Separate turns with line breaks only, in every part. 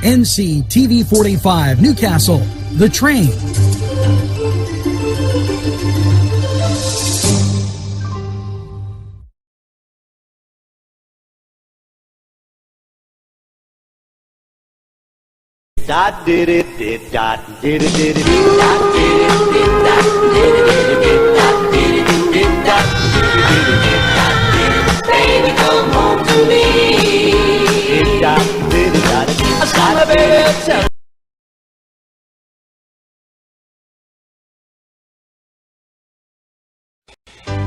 NCTV45 Newcastle, The Train.
Dot did it did dot did it did it dot did it did dot did it did dot did it did dot did it did dot did it. Baby, come home to me. Did dot did it dot. I saw my baby.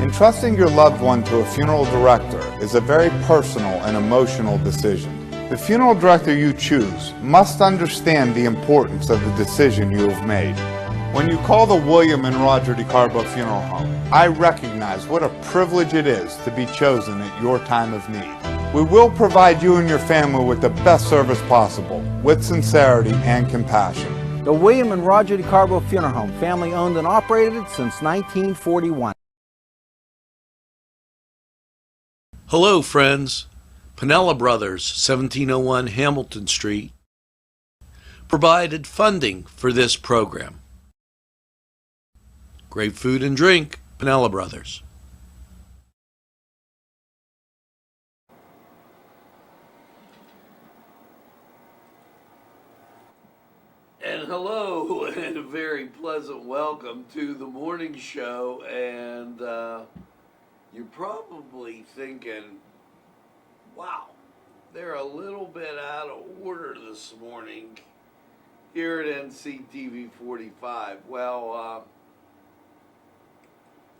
Entrusting your loved one to a funeral director is a very personal and emotional decision. The funeral director you choose must understand the importance of the decision you have made. When you call the William and Roger DeCarbo Funeral Home, I recognize what a privilege it is to be chosen at your time of need. We will provide you and your family with the best service possible, with sincerity and compassion.
The William and Roger DeCarbo Funeral Home, family owned and operated since 1941.
Hello, friends. Pinella Brothers, 1701 Hamilton Street, provided funding for this program. Great food and drink, Pinella Brothers. And hello, and a very pleasant welcome to the morning show. And you're probably thinking, wow, they're a little bit out of order this morning here at NCTV45. Well,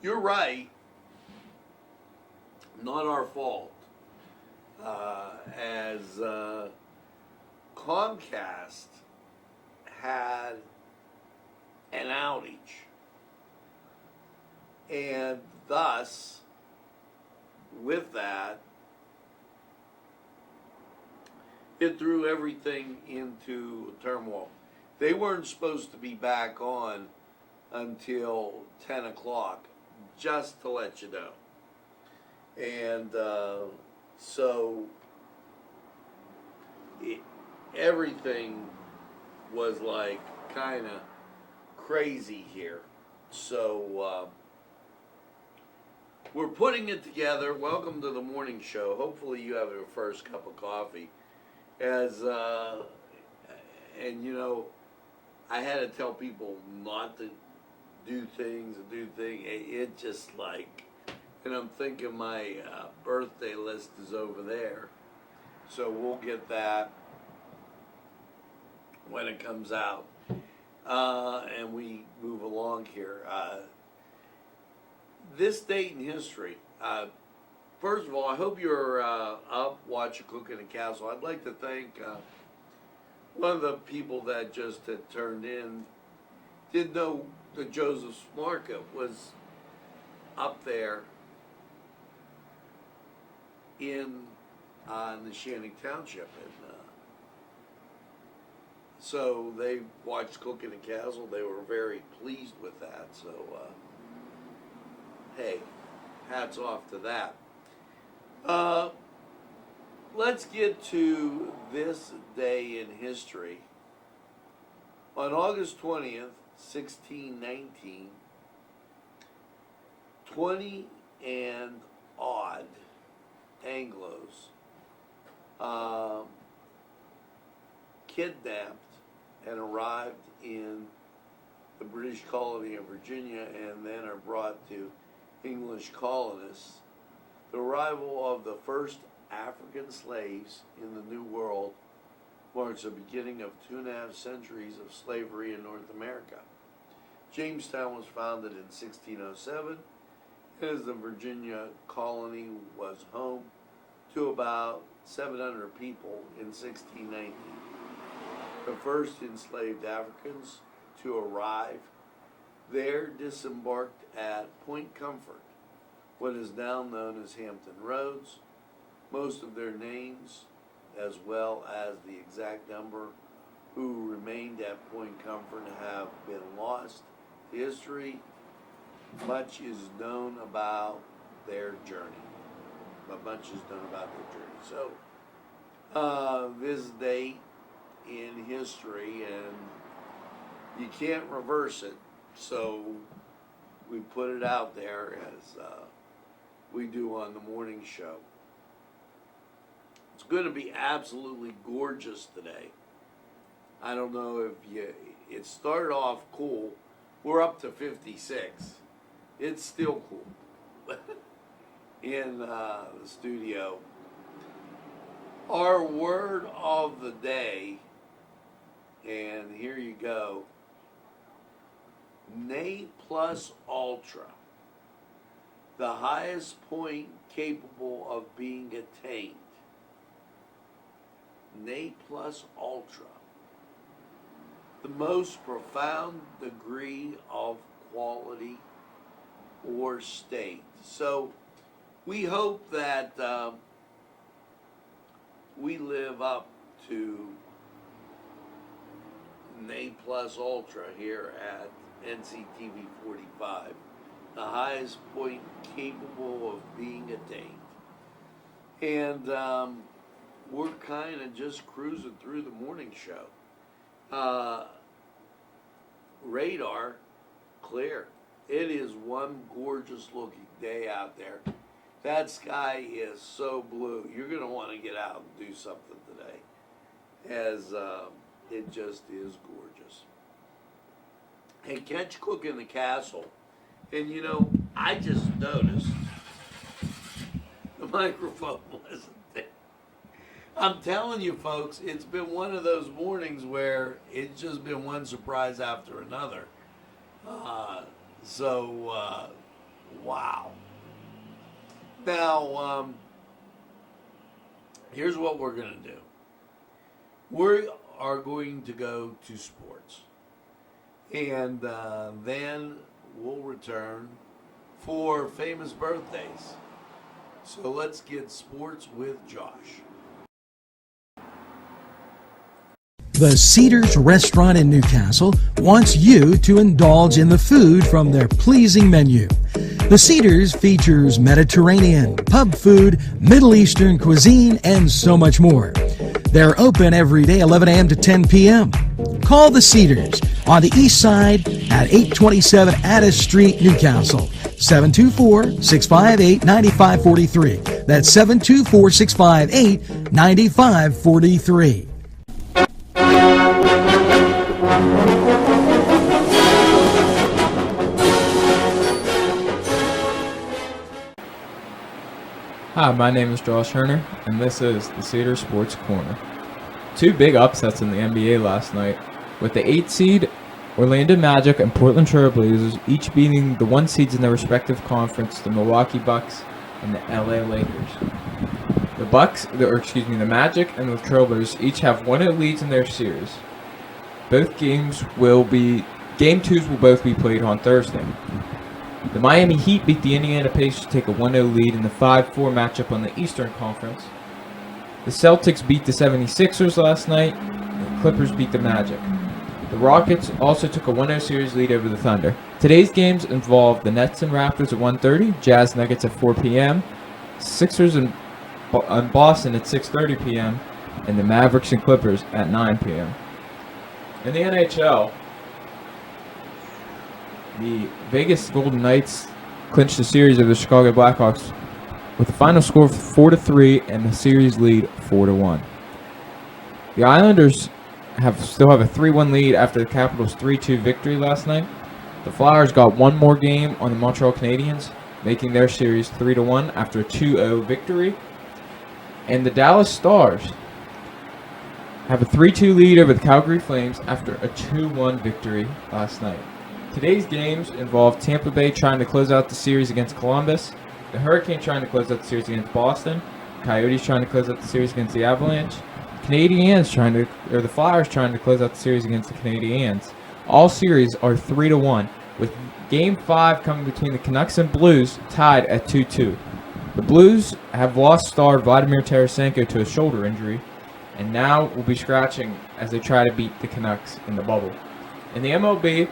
you're right. Not our fault. As Comcast had an outage, and thus, with that, it threw everything into turmoil. They weren't supposed to be back on until 10 o'clock, just to let you know. And so everything was like kind of crazy here. So we're putting it together. Welcome to the morning show. Hopefully you have your first cup of coffee. And you know, I had to tell people not to do things. It just like, and I'm thinking my birthday list is over there. So we'll get that when it comes out. And we move along here. This date in history, first of all, I hope you're up watching Cooking and Castle. I'd like to thank one of the people that just had turned in. Didn't know that Joseph Smarka was up there in the Shannon Township. And so they watched Cooking and Castle. They were very pleased with that. So, hey, hats off to that. Let's get to this day in history. On August 20th, 1619, 20 and odd Anglos kidnapped and arrived in the British colony of Virginia and then are brought to English colonists. The arrival of the first African slaves in the New World marks the beginning of 2.5 centuries of slavery in North America. Jamestown was founded in 1607, as the Virginia colony was home to about 700 people in 1619. The first enslaved Africans to arrive there disembarked at Point Comfort, what is now known as Hampton Roads. Most of their names, as well as the exact number who remained at Point Comfort, have been lost to history. Much is known about their journey. So, this date in history, and you can't reverse it. So we put it out there as we do on the morning show. It's going to be absolutely gorgeous today. I don't know if it started off cool. We're up to 56. It's still cool in the studio. Our word of the day, and here you go, Ne plus ultra, the highest point capable of being attained. Ne plus ultra, the most profound degree of quality or state. So we hope that we live up to Ne plus ultra here at NCTV45, the highest point capable of being attained. And we're kind of just cruising through the morning show. Radar, clear. It is one gorgeous looking day out there. That sky is so blue. You're going to want to get out and do something today, as it just is gorgeous. Hey, catch Cook in the Castle. And you know, I just noticed the microphone wasn't there. I'm telling you folks, it's been one of those mornings where it's just been one surprise after another. Wow. Now, here's what we're going to do. We are going to go to sports. And then we'll return for famous birthdays. So let's get sports with Josh.
The Cedars Restaurant in Newcastle wants you to indulge in the food from their pleasing menu. The Cedars features Mediterranean, pub food, Middle Eastern cuisine, and so much more. They're open every day, 11 a.m. to 10 p.m. Call the Cedars on the east side at 827 Addis Street, Newcastle. 724-658-9543. That's 724-658-9543.
Hi, my name is Josh Herner, and this is the Cedar Sports Corner. Two big upsets in the NBA last night, with the 8 seed Orlando Magic and Portland Trail Blazers each beating the 1 seeds in their respective conference, the Milwaukee Bucks and the LA Lakers. The Magic and the Trailblazers each have 1-0 leads in their series. Both game 2s will both be played on Thursday. The Miami Heat beat the Indiana Pacers to take a 1-0 lead in the 5-4 matchup on the Eastern Conference. The Celtics beat the 76ers last night, and the Clippers beat the Magic. The Rockets also took a 1-0 series lead over the Thunder. Today's games involve the Nets and Raptors at 1:30, Jazz Nuggets at 4 p.m., Sixers and Boston at 6:30 p.m., and the Mavericks and Clippers at 9 p.m. In the NHL, the Vegas Golden Knights clinched the series over the Chicago Blackhawks with the final score of 4-3 and the series lead 4-1. The Islanders still have a 3-1 lead after the Capitals' 3-2 victory last night. The Flyers got one more game on the Montreal Canadiens, making their series 3-1 after a 2-0 victory. And the Dallas Stars have a 3-2 lead over the Calgary Flames after a 2-1 victory last night. Today's games involve Tampa Bay trying to close out the series against Columbus, the Hurricanes trying to close out the series against Boston, Coyotes trying to close out the series against the Avalanche, the Flyers trying to close out the series against the Canadiens. All series are 3-1, with Game 5 coming between the Canucks and Blues tied at 2-2. The Blues have lost star Vladimir Tarasenko to a shoulder injury, and now will be scratching as they try to beat the Canucks in the bubble. In the MLB,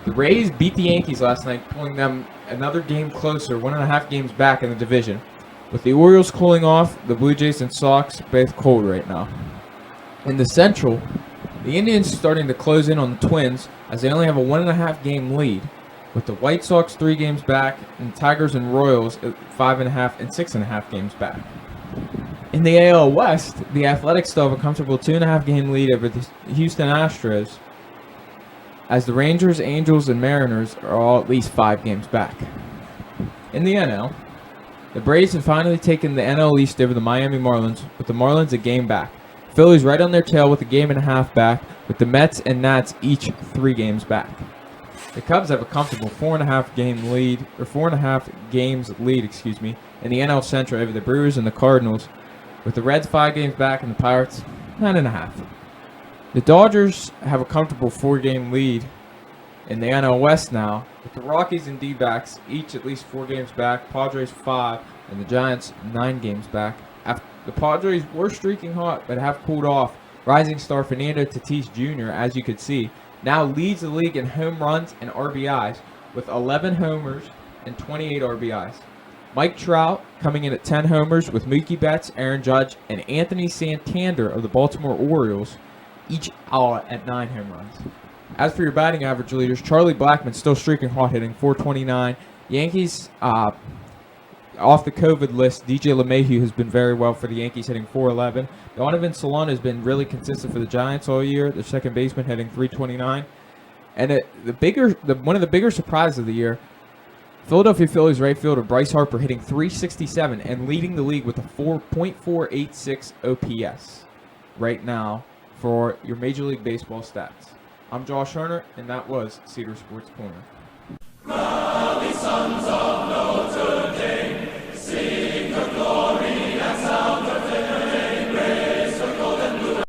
the Rays beat the Yankees last night, pulling them another game closer, 1.5 games back in the division. With the Orioles cooling off, the Blue Jays and Sox both cold right now. In the Central, The Indians starting to close in on the Twins as they only have a 1.5 game lead, with the White Sox 3 games back and Tigers and Royals at 5.5 and 6.5 games back. In the AL West, the Athletics still have a comfortable 2.5 game lead over the Houston Astros, as the Rangers, Angels, and Mariners are all at least 5 games back. In the NL, the Braves have finally taken the NL East over the Miami Marlins, with the Marlins a game back. Phillies right on their tail with a 1.5 games back, with the Mets and Nats each 3 games back. The Cubs have a comfortable 4.5 game lead, or 4.5 games lead, in the NL Central over the Brewers and the Cardinals, with the Reds 5 games back and the Pirates 9.5. The Dodgers have a comfortable 4-game lead in the NL West now, with the Rockies and D-backs each at least 4 games back, Padres 5, and the Giants 9 games back. After the Padres were streaking hot but have cooled off. Rising star Fernando Tatis Jr., as you could see, now leads the league in home runs and RBIs with 11 homers and 28 RBIs. Mike Trout coming in at 10 homers, with Mookie Betts, Aaron Judge, and Anthony Santander of the Baltimore Orioles each all at 9 home runs. As for your batting average leaders, Charlie Blackmon still streaking hot, hitting .429. Yankees off the COVID list, DJ LeMahieu has been very well for the Yankees, hitting .411. Donovan Solano has been really consistent for the Giants all year, the second baseman, hitting .329. And one of the bigger surprises of the year, Philadelphia Phillies right fielder Bryce Harper hitting .367 and leading the league with a .486 OPS right now for your Major League Baseball stats. I'm Josh Herner, and that was Cedar Sports Corner.
Rally, sons of Notre Dame, sing the glory and sound the name, raise the golden blue.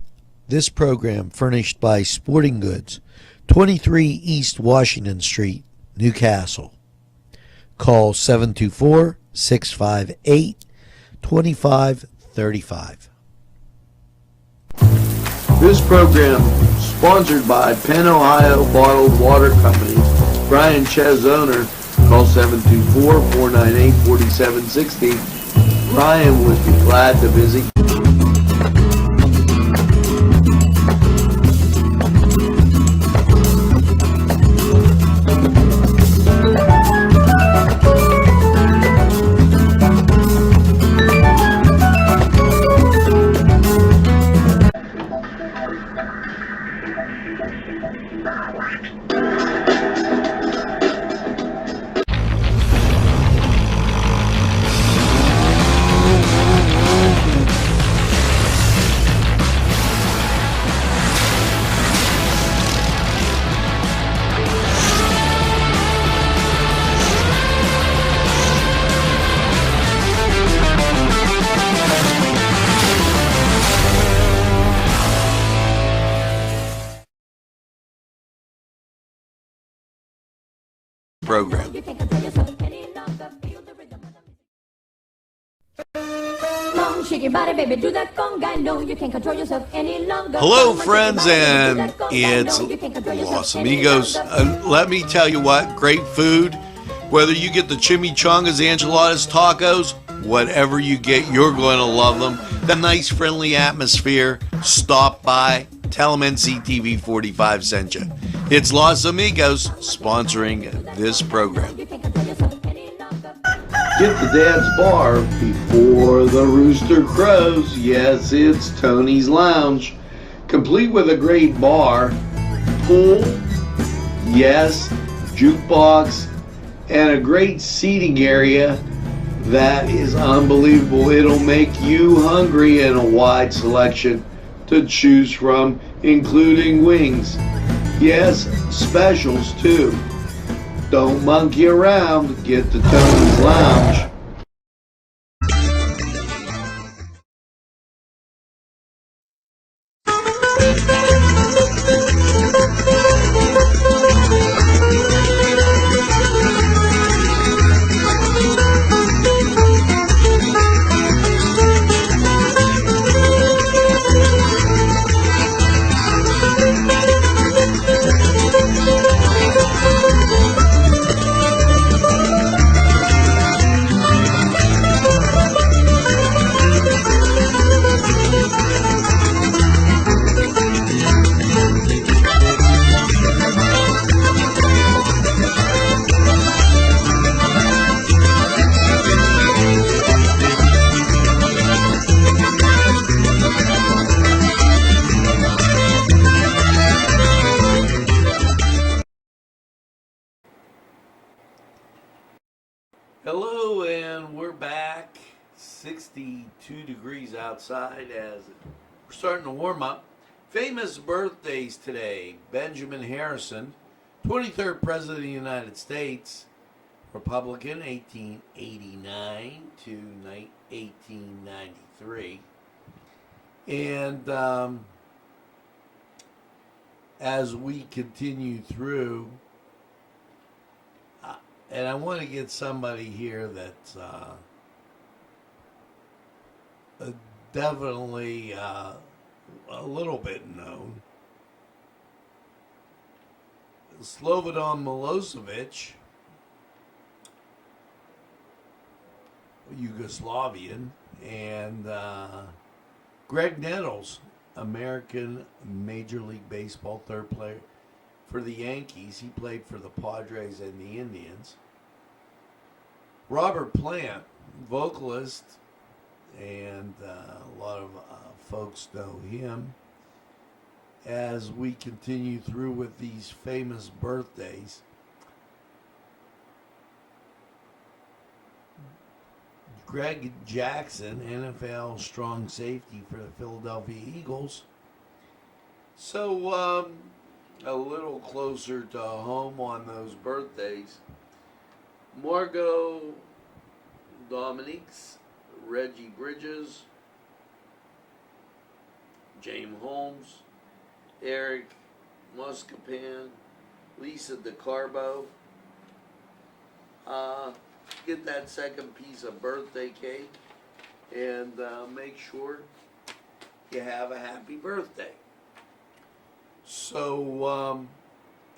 This program furnished by Sporting Goods, 23 East Washington Street, Newcastle. Call 724-658-2535.
This program sponsored by Penn Ohio Bottled Water Company. Brian Ches, owner. Call 724-498-4760. Brian would be glad to visit.
Program. Hello, friends, and it's Los Amigos. Let me tell you what, great food. Whether you get the chimichangas, enchiladas, tacos, whatever you get, you're going to love them. The nice, friendly atmosphere. Stop by. Tell them NCTV45 sent you. It's Los Amigos sponsoring this program. Get the Dad's Bar before the rooster crows. Yes, it's Tony's Lounge. Complete with a great bar, pool, yes, jukebox, and a great seating area that is unbelievable. It'll make you hungry, and a wide selection to choose from, including wings. Yes, specials too. Don't monkey around. Get to Tony's Lounge.
back. 62 degrees outside as we're starting to warm up. Famous birthdays today. Benjamin Harrison, 23rd President of the United States, Republican, 1889 to 1893. And as we continue through, and I want to get somebody here that's definitely a little bit known. Slobodan Milosevic, Yugoslavian, and Greg Nettles, American Major League Baseball third player for the Yankees. He played for the Padres and the Indians. Robert Plant, vocalist, and a lot of folks know him. As we continue through with these famous birthdays, Greg Jackson, NFL strong safety for the Philadelphia Eagles. So a little closer to home on those birthdays, Margot Dominiques, Reggie Bridges, James Holmes, Eric Muscapan, Lisa DeCarbo. Get that second piece of birthday cake and make sure you have a happy birthday. So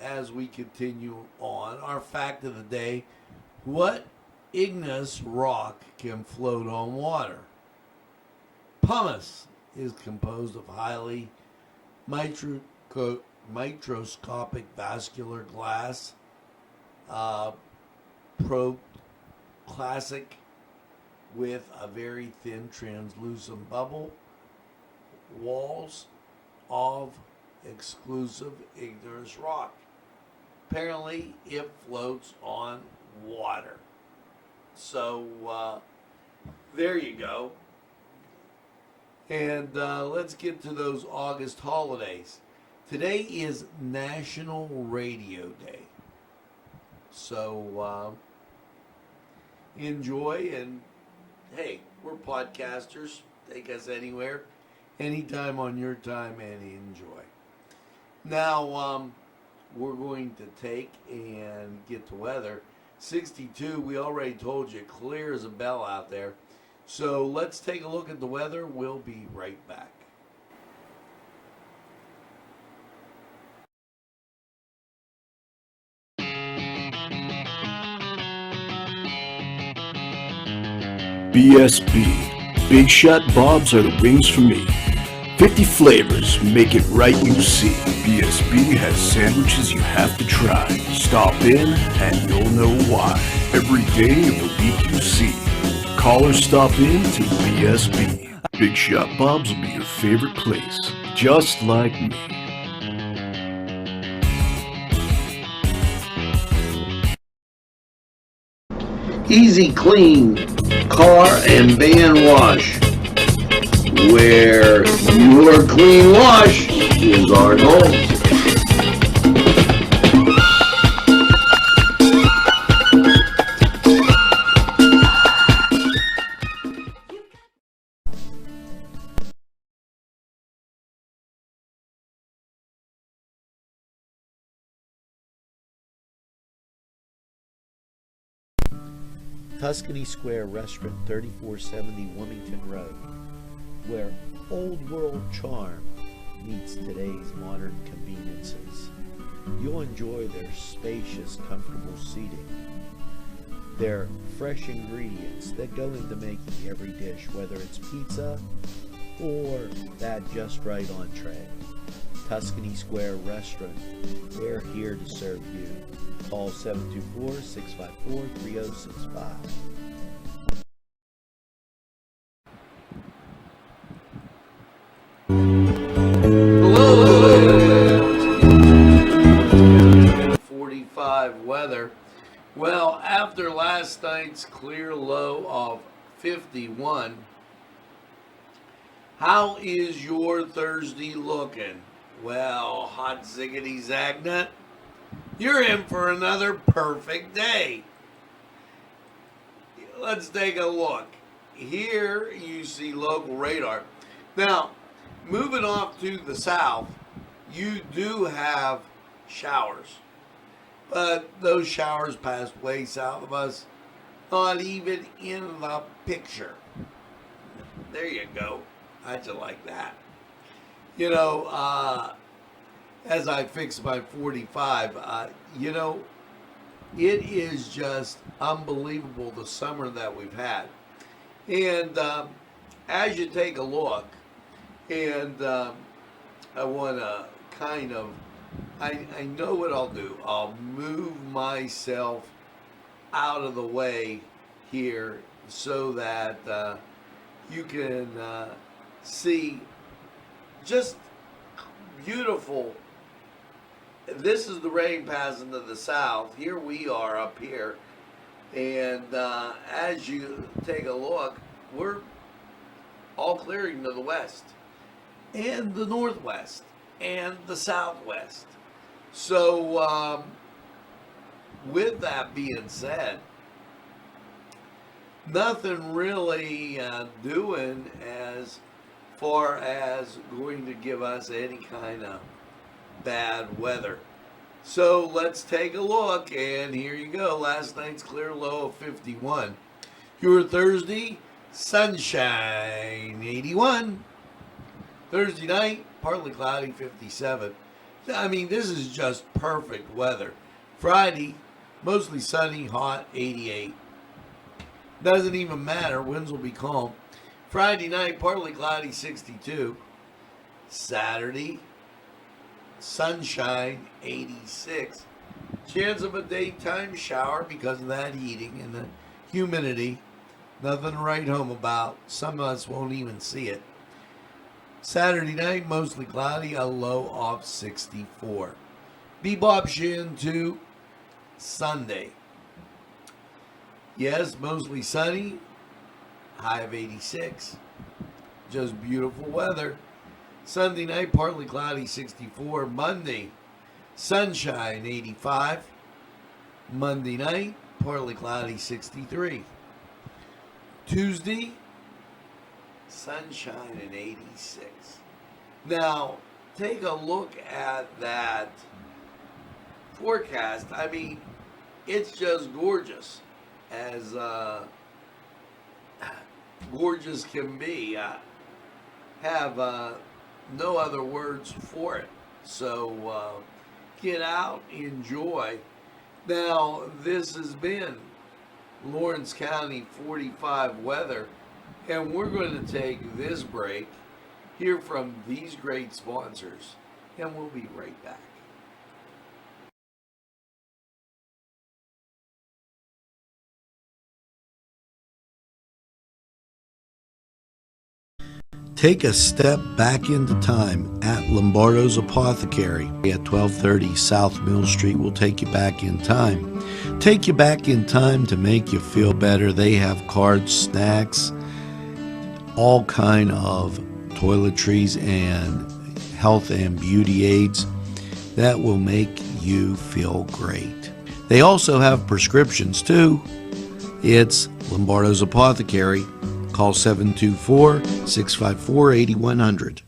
as we continue on, our fact of the day: what igneous rock can float on water? Pumice is composed of highly microscopic vascular glass, classic with a very thin translucent bubble walls of exclusive igneous rock. Apparently it floats on water. So there you go. And let's get to those August holidays. Today is National Radio Day. So enjoy, and hey, we're podcasters. Take us anywhere, anytime on your time, and enjoy. Now, we're going to take and get to weather. 62, we already told you, clear as a bell out there. So let's take a look at the weather. We'll be right back.
BSB. Big Shot Bobs are the wings for me. 50 flavors, make it right you see. BSB has sandwiches you have to try. Stop in and you'll know why. Every day of the week you see. Call or stop in to BSB. Big Shot Bobs will be your favorite place, just like me.
Easy Clean Car and Van Wash, where your clean wash is our goal.
Tuscany Square Restaurant, 3470 Wilmington Road, where old world charm meets today's modern conveniences. You'll enjoy their spacious, comfortable seating, their fresh ingredients that go into making every dish, whether it's pizza or that just right entree. Tuscany Square Restaurant, they're here to serve you. Call 724-654-3065.
Hello. 45 weather. Well, after last night's clear low of 51. How is your Thursday looking? Well, hot ziggity zagnut, you're in for another perfect day. Let's take a look. Here you see local radar. Now, moving off to the south, you do have showers. But those showers pass way south of us, not even in the picture. There you go. I just like that. You know, as I fix my 45, you know, it is just unbelievable the summer that we've had. And as you take a look, and I want to kind of, I know what I'll do. I'll move myself out of the way here so that you can see just beautiful. This is the rain passing to the south. Here we are up here. And as you take a look, we're all clearing to the west and the northwest and the southwest. So with that being said, nothing really doing as far as going to give us any kind of bad weather. So let's take a look, and here you go. Last night's clear low of 51. Your Thursday, sunshine, 81. Thursday night, partly cloudy, 57. I mean, this is just perfect weather. Friday, mostly sunny, hot, 88. Doesn't even matter, winds will be calm. Friday night, partly cloudy, 62. Saturday, sunshine, 86. Chance of a daytime shower because of that heating and the humidity. Nothing to write home about. Some of us won't even see it. Saturday night, mostly cloudy, a low of 64. Bebops you into Sunday. Yes, mostly sunny, high of 86. Just beautiful weather. Sunday night, partly cloudy, 64. Monday, sunshine, 85. Monday night, partly cloudy, 63. Tuesday, sunshine and 86. Now, take a look at that forecast. I mean, it's just gorgeous. As gorgeous can be. Have no other words for it. So get out, enjoy. Now, this has been Lawrence County 45 weather, and we're going to take this break, hear from these great sponsors, and we'll be right back.
Take a step back into time at Lombardo's Apothecary at 1230 South Mill Street. Will take you back in time. Take you back in time to make you feel better. They have cards, snacks, all kind of toiletries and health and beauty aids that will make you feel great. They also have prescriptions too. It's Lombardo's Apothecary. Call 724-654-8100.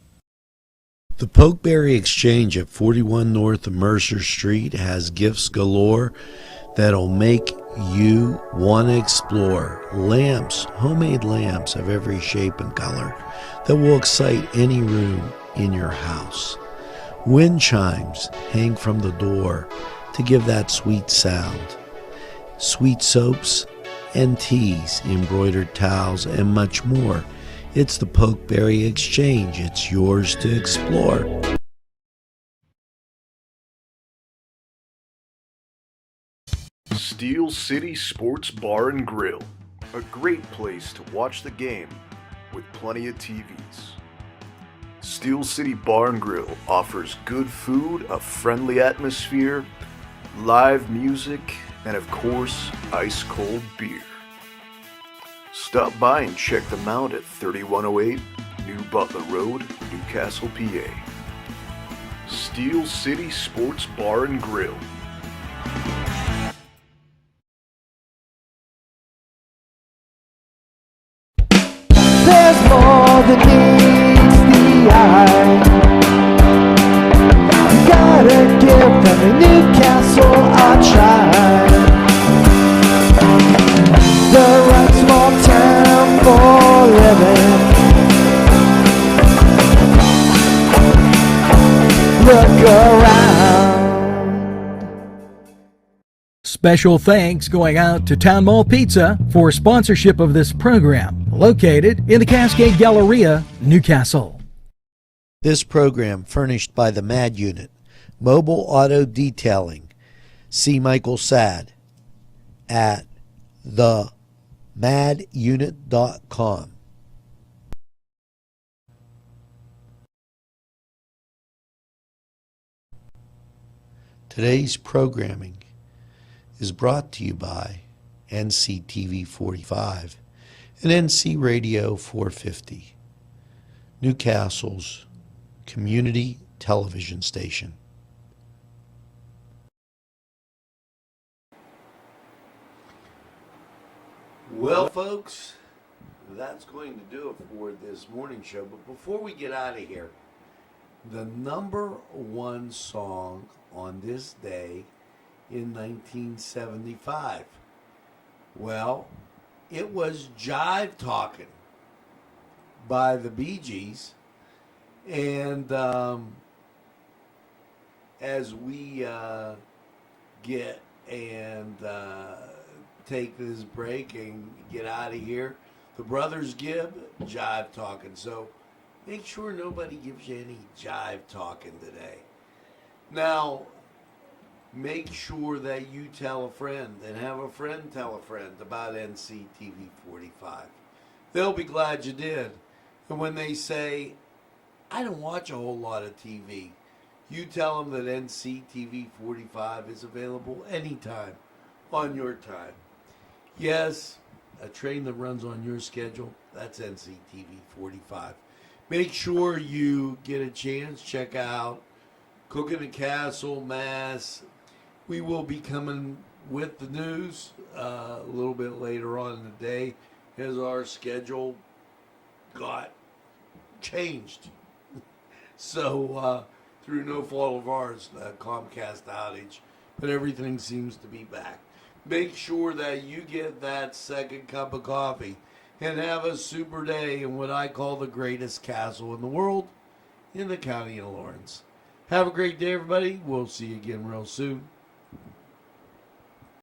The Pokeberry Exchange at 41 North Mercer Street has gifts galore that'll make you want to explore. Lamps, homemade lamps of every shape and color that will excite any room in your house. Wind chimes hang from the door to give that sweet sound. Sweet soaps and teas, embroidered towels, and much more. It's the Pokeberry Exchange. It's yours to explore.
Steel City Sports Bar and Grill, a great place to watch the game with plenty of TVs. Steel City Bar and Grill offers good food, a friendly atmosphere, live music, and of course, ice-cold beer. Stop by and check them out at 3108 New Butler Road, Newcastle, PA. Steel City Sports Bar and Grill.
There's more than meets the eye. You gotta give them a Newcastle a try. The right small town for living. Look around.
Special thanks going out to Town Mall Pizza for sponsorship of this program, located in the Cascade Galleria, Newcastle.
This program furnished by the MAD Unit, Mobile Auto Detailing. See Michael Sad at themadunit.com. Today's programming is brought to you by NCTV45 and NC Radio 450, Newcastle's community television station.
Well, folks, that's going to do it for this morning show. But before we get out of here, the number one song on this day in 1975, well, it was Jive Talkin' by the Bee Gees. And as we get and take this break and get out of here, the Brothers Gibb, Jive Talkin'. So make sure nobody gives you any jive talking today. Now, make sure that you tell a friend and have a friend tell a friend about NCTV45. They'll be glad you did. And when they say, I don't watch a whole lot of TV, you tell them that NCTV45 is available anytime on your time. Yes, a train that runs on your schedule, that's NCTV45. Make sure you get a chance, check out Cooking the Castle, Mass. We will be coming with the news a little bit later on in the day as our schedule got changed. So, through no fault of ours, the Comcast outage, but everything seems to be back. Make sure that you get that second cup of coffee and have a super day in what I call the greatest castle in the world in the county of Lawrence. Have a great day, everybody. We'll see you again real soon.